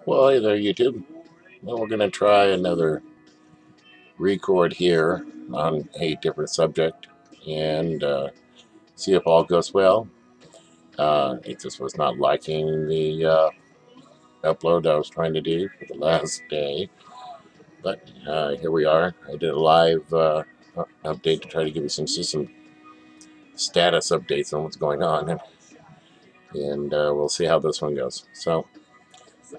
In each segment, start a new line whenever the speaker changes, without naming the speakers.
Well, hey there, YouTube. Well, we're going to try another record here on a different subject and see if all goes well. It just was not liking the upload I was trying to do for the last day, but here we are. I did a live update to try to give you some system status updates on what's going on, and we'll see how this one goes.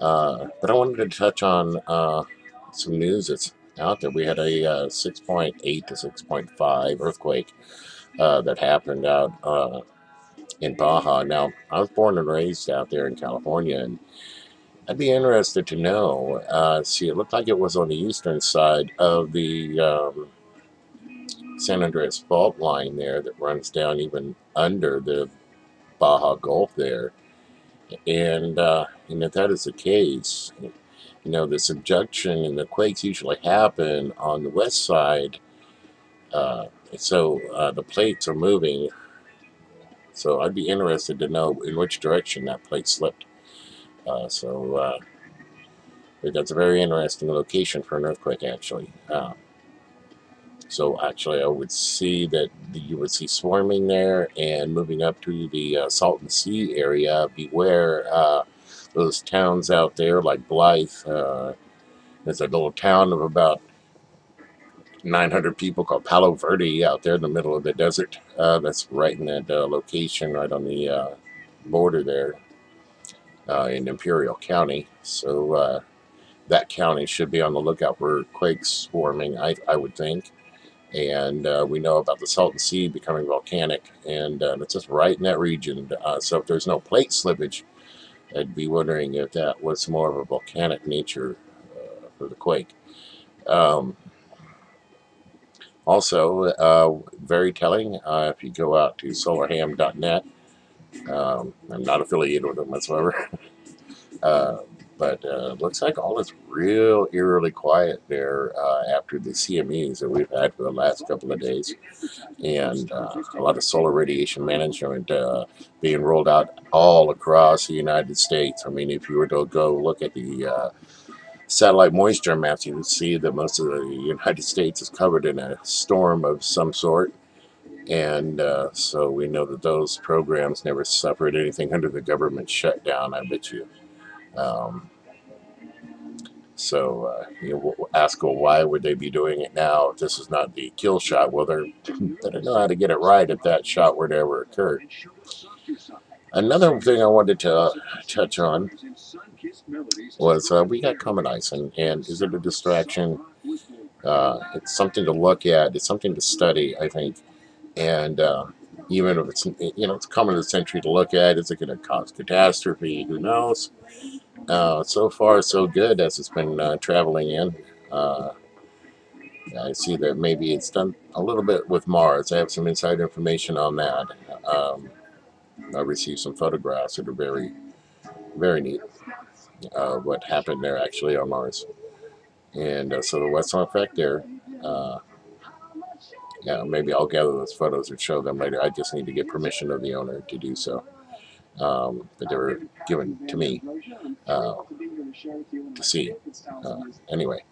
But I wanted to touch on some news that's out there. We had a 6.8 to 6.5 earthquake that happened out in Baja. Now, I was born and raised out there in California, and I'd be interested to know. See, it looked like it was on the eastern side of the San Andreas fault line there that runs down even under the Baja Gulf there. And if that is the case, the subduction and the quakes usually happen on the west side. So the plates are moving. So I'd be interested to know in which direction that plate slipped. So that's a very interesting location for an earthquake, actually. So actually, I would see that you would see swarming there and moving up to the Salton Sea area. Beware those towns out there like Blythe. There's a little town of about 900 people called Palo Verde out there in the middle of the desert. That's right in that location, right on the border there in Imperial County. So that county should be on the lookout for quakes swarming, I would think. And we know about the Salton Sea becoming volcanic, and it's just right in that region. So if there's no plate slippage, I'd be wondering if that was more of a volcanic nature for the quake. Um, Also, very telling, if you go out to solarham.net, I'm not affiliated with them whatsoever, uh, but looks like all is real eerily quiet there after the CMEs that we've had for the last couple of days, and a lot of solar radiation management being rolled out all across the United States. I mean, if you were to go look at the satellite moisture maps, you can see that most of the United States is covered in a storm of some sort. And so we know that those programs never suffered anything under the government shutdown, I bet you. Um, we'll ask, well, why would they be doing it now if this is not the kill shot? Well, they don't know how to get it right if that shot were to ever occur. Another thing I wanted to touch on was we got comet ice, and is it a distraction? It's something to look at. It's something to study, I think. And even if it's it's common of the century to look at, is it going to cause catastrophe? Who knows? So far, so good as it's been traveling in. Uh, I see that maybe it's done a little bit with Mars. I have some inside information on that. Um, I received some photographs that are very, very neat. What happened there actually on Mars, and so the Western effect there. Uh, yeah, maybe I'll gather those photos and show them later. I just need to get permission of the owner to do so. But they were given to me uh, to see. Anyway,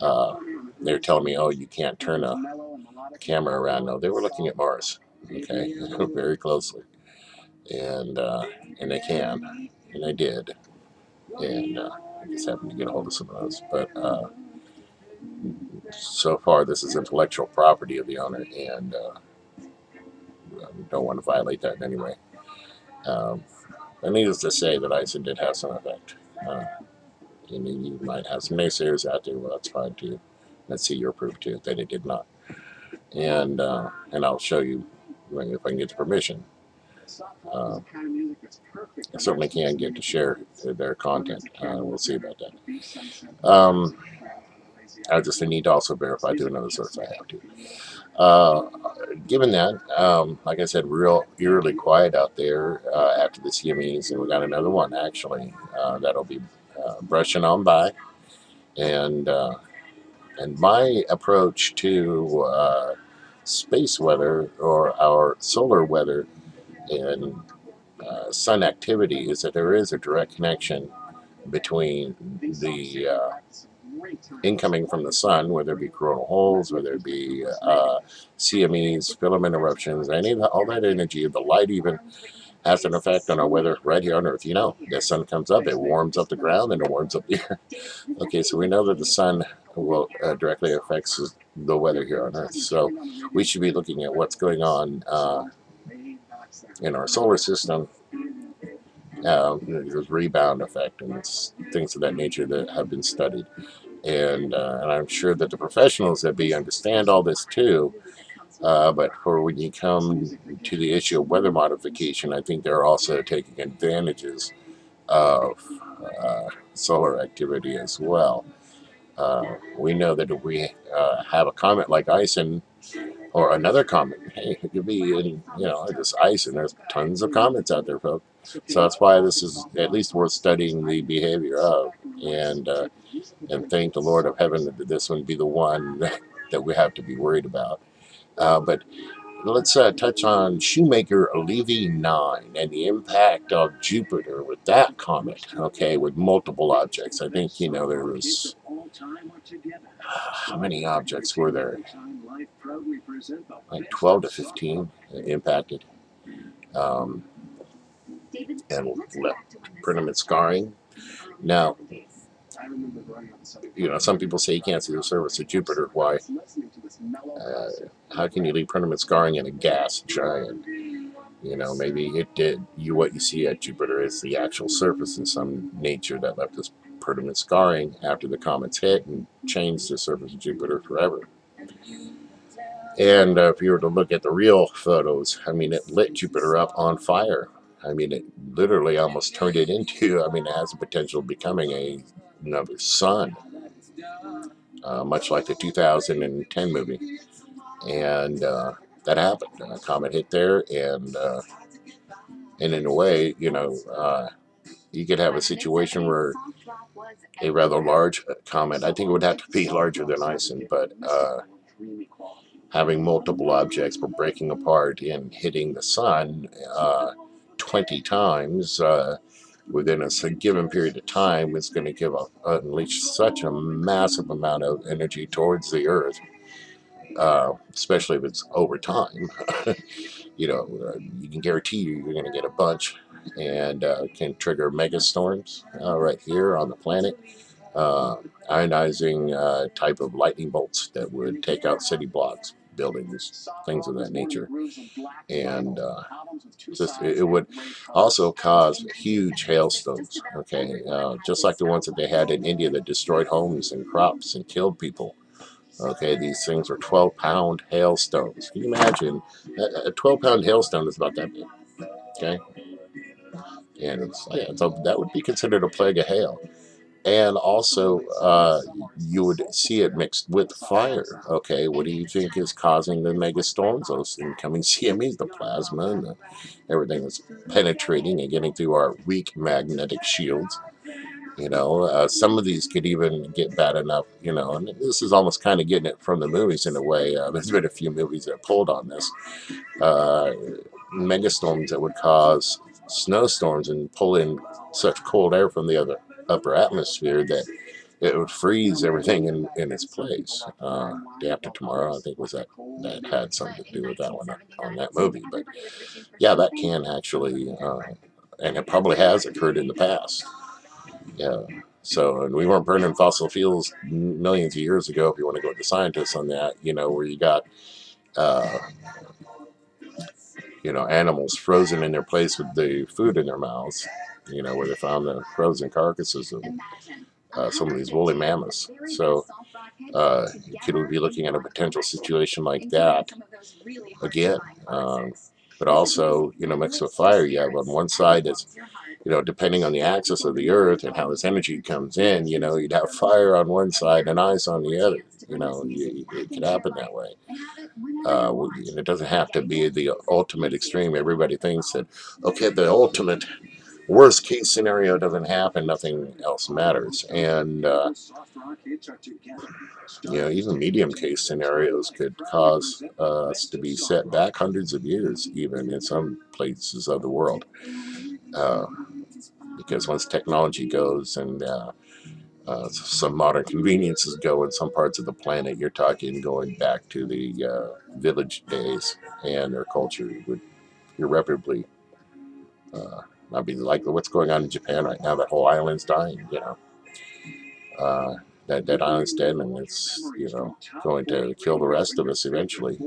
uh, they were telling me, "Oh, you can't turn a camera around." No, they were looking at Mars. Okay, very closely, and they can, and they did, and I just happened to get a hold of some of those. But so far, this is intellectual property of the owner, and don't want to violate that in any way. Um, but needless to say, that ISIN did have some effect. Uh, and you might have some naysayers out there. Well, that's fine too. Let's see your proof too that it did not. And I'll show you if I can get the permission. Uh, I certainly can get to share their content. We'll see about that. I just need to also verify to another source I have to. Uh, Given that, like I said, real eerily quiet out there after the CMEs, and we got another one actually that'll be brushing on by. And and my approach to space weather or our solar weather and sun activity is that there is a direct connection between the incoming from the sun, whether it be coronal holes, whether it be CMEs, filament eruptions, all that energy, the light even has an effect on our weather right here on Earth. You know, the sun comes up, it warms up the ground, and it warms up the earth. Okay, so we know that the sun will directly affects the weather here on Earth. So we should be looking at what's going on in our solar system. There's rebound effect and things of that nature that have been studied. And I'm sure that the professionals that be understand all this too. But for when you come to the issue of weather modification, I think they're also taking advantages of solar activity as well. We know that if we have a comet like Ison or another comet, hey, it could be in this ice, and there's tons of comets out there, folks. So that's why this is at least worth studying the behavior of, and thank the Lord of Heaven that this would be the one that we have to be worried about. But let's touch on Shoemaker Levy 9 and the impact of Jupiter with that comet, okay, with multiple objects. I think, there was, how many objects were there? Like 12 to 15 impacted and left permanent scarring. Now, some people say you can't see the surface of Jupiter. Why? How can you leave permanent scarring in a gas giant? Maybe it did. What you see at Jupiter is the actual surface in some nature that left this permanent scarring after the comets hit and changed the surface of Jupiter forever. And if you were to look at the real photos, it lit Jupiter up on fire. It literally almost turned it into, it has the potential of becoming another sun, much like the 2010 movie. And that happened. A comet hit there, and in a way, you could have a situation where a rather large comet, I think it would have to be larger than Ison, but having multiple objects breaking apart and hitting the sun 20 times within a given period of time is going to unleash such a massive amount of energy towards the Earth, especially if it's over time. You can guarantee you're going to get a bunch, and can trigger megastorms right here on the planet. Ionizing type of lightning bolts that would take out city blocks, buildings, things of that nature. And it would also cause huge hailstones, okay? Just like the ones that they had in India that destroyed homes and crops and killed people. Okay, these things are 12-pound hailstones. Can you imagine? A 12-pound hailstone is about that big, okay? And so that would be considered a plague of hail. And also, you would see it mixed with fire. Okay, what do you think is causing the megastorms? Those incoming CMEs, the plasma, and everything that's penetrating and getting through our weak magnetic shields. Some of these could even get bad enough, and this is almost kind of getting it from the movies in a way. There's been a few movies that pulled on this. Megastorms that would cause snowstorms and pull in such cold air from the upper atmosphere that it would freeze everything in its place. Day After Tomorrow, I think, was that had something to do with that one on that movie. But yeah, that can actually, and it probably has occurred in the past. Yeah. So, and we weren't burning fossil fuels millions of years ago, if you want to go with the scientists on that, where you got, animals frozen in their place with the food in their mouths, where they found the frozen carcasses of some of these woolly mammoths. So, you could be looking at a potential situation like that again. But also, mixed with fire, you have on one side that's, depending on the axis of the Earth and how this energy comes in, you'd have fire on one side and ice on the other. It could happen that way. And it doesn't have to be the ultimate extreme. Everybody thinks that, okay, the ultimate worst case scenario doesn't happen, nothing else matters. And, even medium case scenarios could cause us to be set back hundreds of years, even in some places of the world. because once technology goes and some modern conveniences go in some parts of the planet, you're talking going back to the village days, and their culture would irreparably not be like what's going on in Japan right now. That whole island's dying, uh, that island's dead, and it's going to kill the rest of us eventually.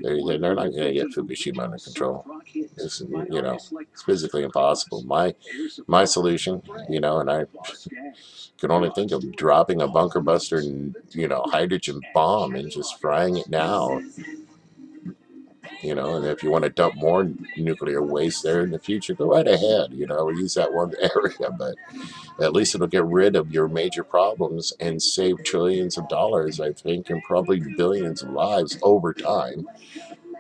They're not going to get Fukushima under control. It's physically impossible. My solution, and I can only think of dropping a bunker buster and hydrogen bomb and just frying it now. And if you want to dump more nuclear waste there in the future, go right ahead. Use that one area, but at least it'll get rid of your major problems and save trillions of dollars, I think, and probably billions of lives over time.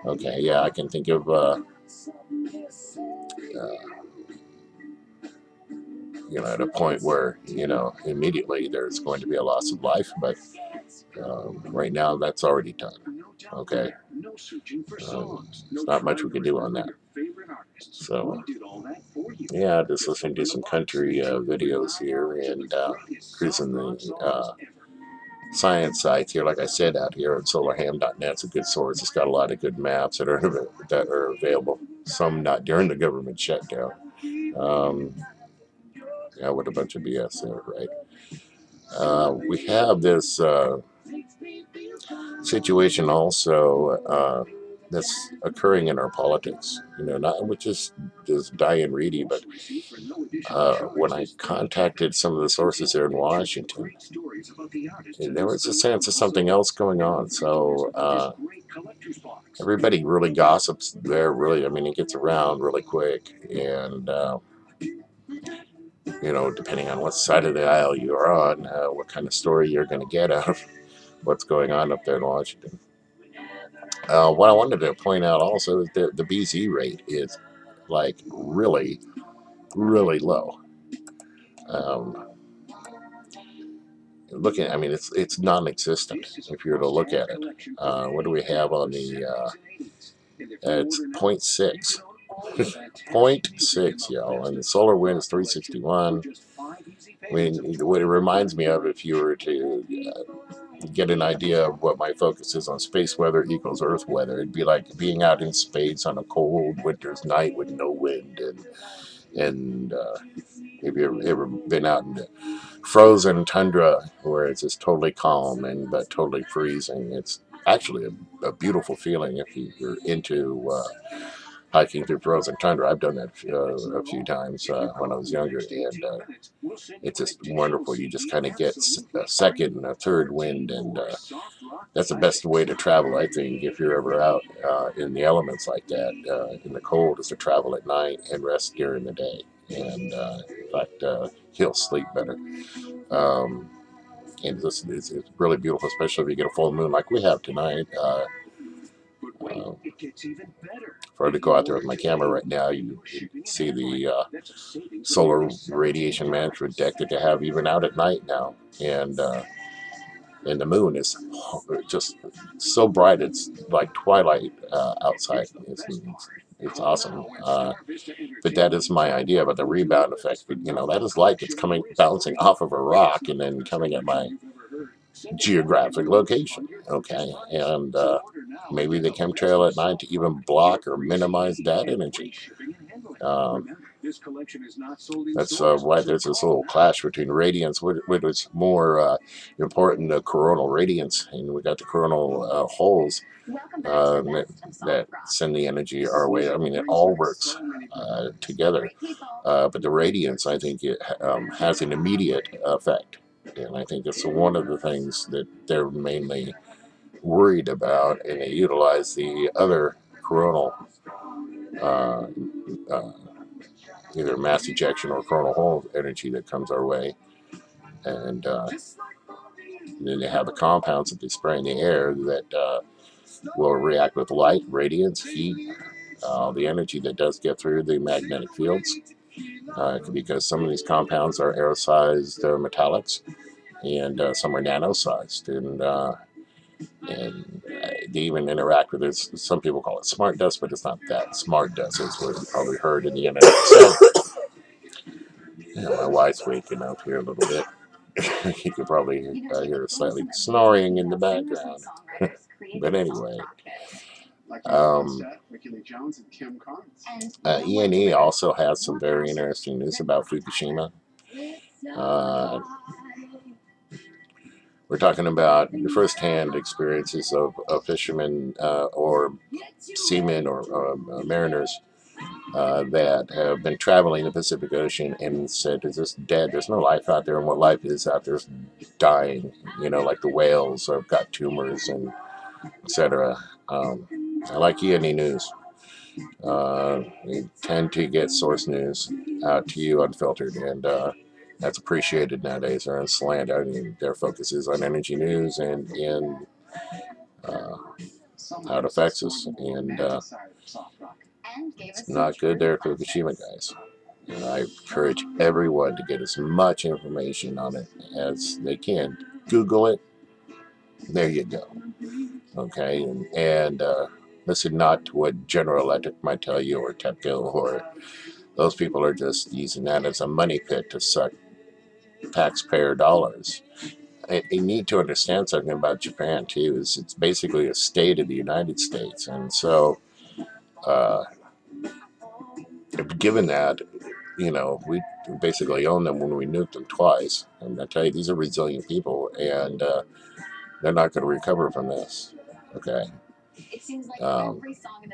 Okay, yeah, I can think of at a point where immediately there's going to be a loss of life, but right now that's already done. Okay, there's not much we can do on that. So yeah, just listening to some country videos here and cruising the science sites here. Like I said, out here at solarham.net's a good source. It's got a lot of good maps that are available. Some not during the government shutdown. Yeah, what a bunch of BS there, right? We have this situation also that's occurring in our politics. Not which is Diane Reedy, but when I contacted some of the sources there in Washington, there was a sense of something else going on. So everybody really gossips there. Really, I mean, it gets around really quick, and depending on what side of the aisle you're on, what kind of story you're going to get out of what's going on up there in Washington. What I wanted to point out also is that the BZ rate is like really, really low. I mean, it's non-existent if you were to look at it. What do we have on the? It's 0.6. 0.6, and the solar wind is 361. I mean, what it reminds me of, if you were to get an idea of what my focus is on space weather equals Earth weather, it'd be like being out in space on a cold winter's night with no wind, and have you ever been out in the frozen tundra where it's just totally calm but totally freezing? It's actually a beautiful feeling if you're into hiking through frozen tundra. I've done that a few times when I was younger, and it's just wonderful. You just kind of get a second and a third wind, and that's the best way to travel, I think, if you're ever out in the elements like that, in the cold, is to travel at night and rest during the day. And in fact, you'll sleep better. And it's really beautiful, especially if you get a full moon like we have tonight. If I were to go out there with my camera right now, you see the solar radiation management deck that they have even out at night now, and the moon is just so bright it's like twilight outside. It's awesome. But that is my idea about the rebound effect. That is light. It's bouncing off of a rock and then coming at my geographic location. Okay, and maybe the chemtrail at night to even block or minimize that energy. That's why there's this little clash between radiance, which is more important, the coronal radiance, and we got the coronal holes that send the energy our way. I mean, it all works together, but the radiance, I think, it has an immediate effect, and I think it's one of the things that they're mainly worried about, and they utilize the other coronal either mass ejection or coronal hole energy that comes our way, and then they have the compounds that they spray in the air that will react with light, radiance, heat, the energy that does get through the magnetic fields, because some of these compounds are aerosized metallics, and some are nano-sized, and they even interact with it. Some people call it smart dust, but it's not that smart dust. It's what you probably heard in the internet. So Yeah, my wife's waking up here a little bit. You could probably hear slightly snoring in the background. But anyway, um, E&E also has some very interesting news about Fukushima. Uh, we're talking about the first-hand experiences of fishermen or seamen or mariners that have been traveling the Pacific Ocean and said, "It's just dead. There's no life out there, and what life is out there is dying." You know, like the whales have got tumors and etc. I like E&E News. We tend to get source news out to you unfiltered, and that's appreciated nowadays. They're on slant. I mean, their focus is on energy news and uh, how it affects us, and it's not good there at Fukushima, guys. And I encourage everyone to get as much information on it as they can. Google it. There you go. Okay, and listen not to what General Electric might tell you or TEPCO, or those people are just using that as a money pit to suck taxpayer dollars. You need to understand something about Japan too. Is it's basically a state of the United States, and so uh, given that, you know, we basically own them when we nuked them twice. And I tell you, these are resilient people, and they're not going to recover from this. Okay.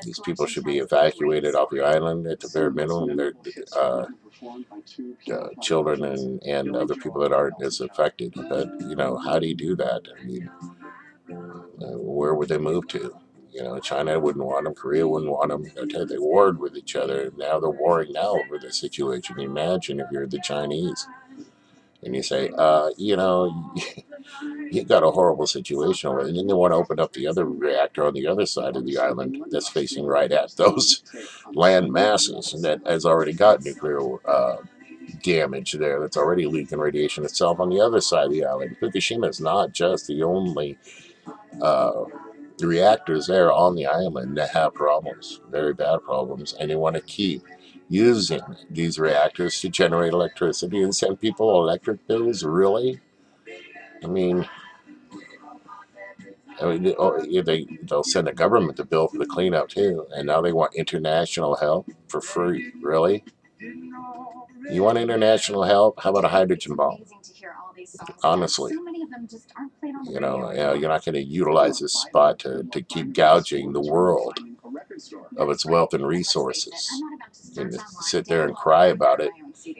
These people should be evacuated off the island at the very minimum. Their children and other people that aren't as affected. But, you know, how do you do that? I mean, where would they move to? You know, China wouldn't want them. Korea wouldn't want them. They warred with each other. Now they're warring now over the situation. Imagine if you're the Chinese and you say, you know, you got a horrible situation over there. And then they want to open up the other reactor on the other side of the island that's facing right at those land masses that has already got nuclear damage there, that's already leaking radiation itself on the other side of the island. Fukushima is not just the only reactors there on the island that have problems, very bad problems, and they want to keep using these reactors to generate electricity and send people electric bills. Really? I mean, they'll send the government the bill for the cleanup too, and now they want international help for free. Really? You want international help? How about a hydrogen bomb? Honestly, you know, you're not going to utilize this spot to keep gouging the world of its wealth and resources, and sit there and cry about it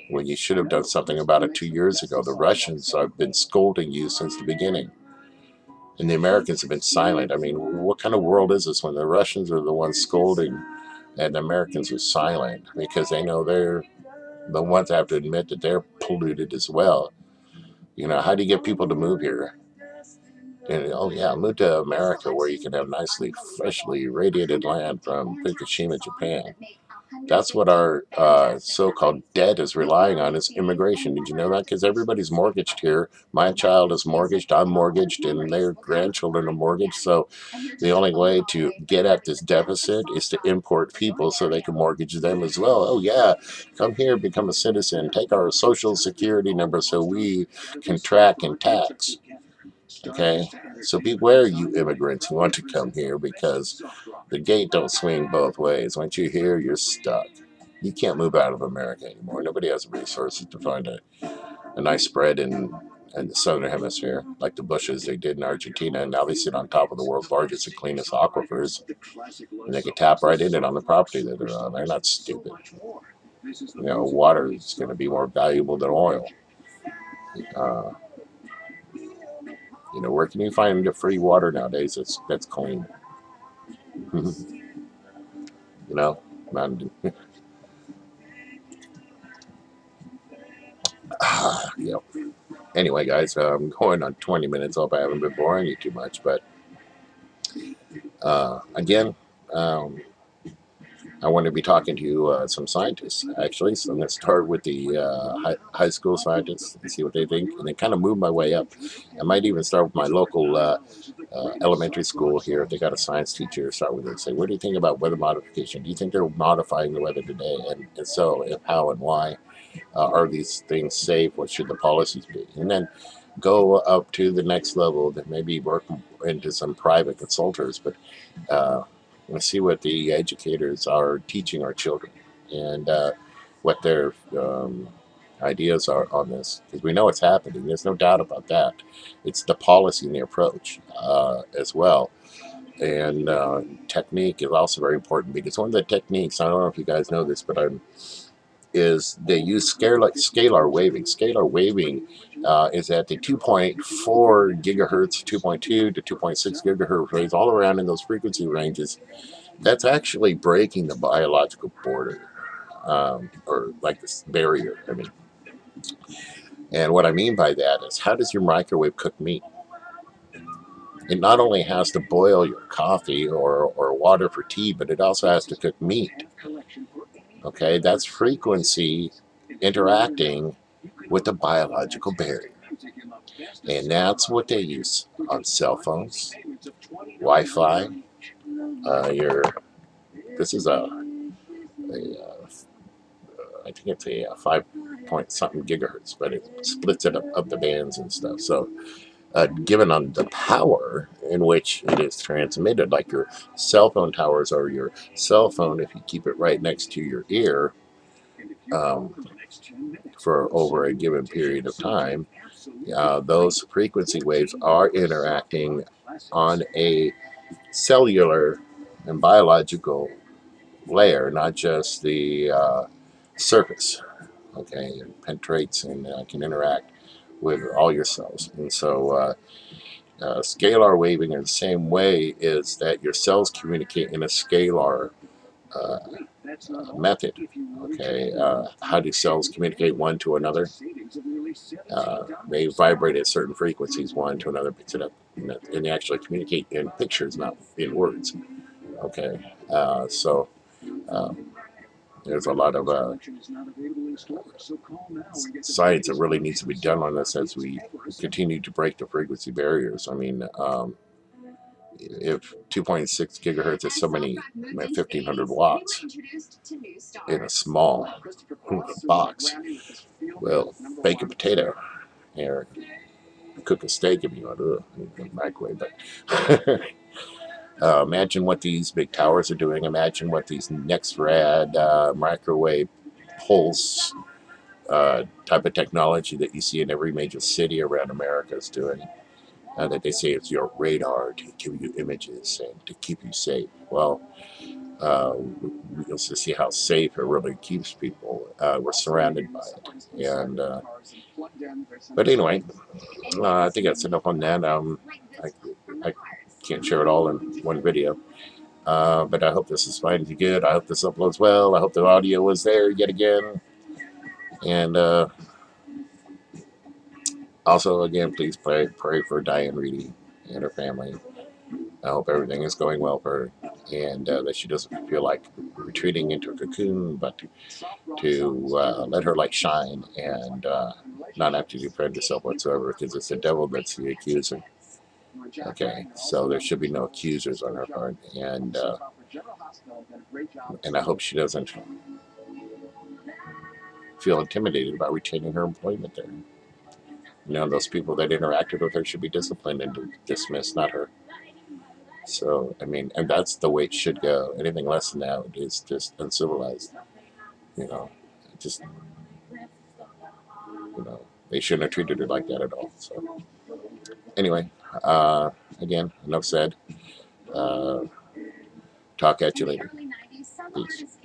when you should have done something about it 2 years ago. The Russians have been scolding you since the beginning, and the Americans have been silent. I mean, what kind of world is this when the Russians are the ones scolding and the Americans are silent because they know they're the ones that have to admit that they're polluted as well? You know, how do you get people to move here? And, oh yeah, move to America where you can have nicely, freshly irradiated land from Fukushima, Japan. That's what our so-called debt is relying on, is immigration. Did you know that? Because everybody's mortgaged here. My child is mortgaged, I'm mortgaged, and their grandchildren are mortgaged. So the only way to get at this deficit is to import people so they can mortgage them as well. Oh yeah, come here, become a citizen, take our social security number so we can track and tax. Okay, so beware, you immigrants who want to come here, because the gate don't swing both ways. Once you're here, you're stuck. You can't move out of America anymore. Nobody has the resources to find a nice spread in the southern hemisphere, like the Bushes they did in Argentina, and now they sit on top of the world's largest and cleanest aquifers, and they can tap right in it on the property that they're on. They're not stupid. You know, water is going to be more valuable than oil. Uh, you know, where can you find the free water nowadays that's clean? You know, not, yeah. Anyway, guys, I'm going on 20 minutes. Hope I haven't been boring you too much, but again, um, I want to be talking to some scientists, actually. So I'm going to start with the high school scientists and see what they think, and then kind of move my way up. I might even start with my local elementary school here. If they got a science teacher, start with it and say, what do you think about weather modification? Do you think they're modifying the weather today? And so, if, how, and why? Are these things safe? What should the policies be? And then go up to the next level, that maybe work into some private consultants, but let's see what the educators are teaching our children, and what their ideas are on this, because we know it's happening. There's no doubt about that. It's the policy and the approach as well. And technique is also very important, because one of the techniques, I don't know if you guys know this, but is they use scalar waving. Scalar waving is at the 2.4 gigahertz, 2.2 to 2.6 gigahertz range, all around in those frequency ranges. That's actually breaking the biological border, or like this barrier. I mean, and what I mean by that is, how does your microwave cook meat? It not only has to boil your coffee or water for tea, but it also has to cook meat. Okay, that's frequency interacting with the biological barrier. And that's what they use on cell phones, Wi-Fi. This is I think it's a 5 point something gigahertz, but it splits it up the bands and stuff. So given on the power in which it is transmitted, like your cell phone towers, or your cell phone, if you keep it right next to your ear for over a given period of time, those frequency waves are interacting on a cellular and biological layer, not just the surface. Okay, it penetrates and can interact with all your cells. And so scalar waving in the same way is that your cells communicate in a scalar method. Okay, how do cells communicate one to another? They vibrate at certain frequencies, one to another picks it up, and they actually communicate in pictures, not in words. Okay, so there's a lot of science that really needs to be done on this as we continue to break the frequency barriers. I mean, if 2.6 gigahertz is so many 1,500 watts in a small box, well, bake a potato or cook a steak if you want to microwave. But imagine what these big towers are doing. Imagine what these NextRad microwave pulse type of technology that you see in every major city around America is doing. That they say it's your radar to give you images and to keep you safe. Well, we'll see how safe it really keeps people. We're surrounded by it. And but anyway, I think that's enough on that. I can't share it all in one video. But I hope this is finding you good. I hope this uploads well. I hope the audio was there yet again. And also, again, please pray for Diane Reedy and her family. I hope everything is going well for her, and that she doesn't feel like retreating into a cocoon, but to let her light shine, and not have to defend herself whatsoever, because it's the devil that's the accuser. Okay, so there should be no accusers on her part, and I hope she doesn't feel intimidated about retaining her employment there. You know, those people that interacted with her should be disciplined and dismissed, not her. So, I mean, and that's the way it should go. Anything less than that is just uncivilized. You know, just, they shouldn't have treated her like that at all. So, anyway, again, enough said. Talk at you later. Peace.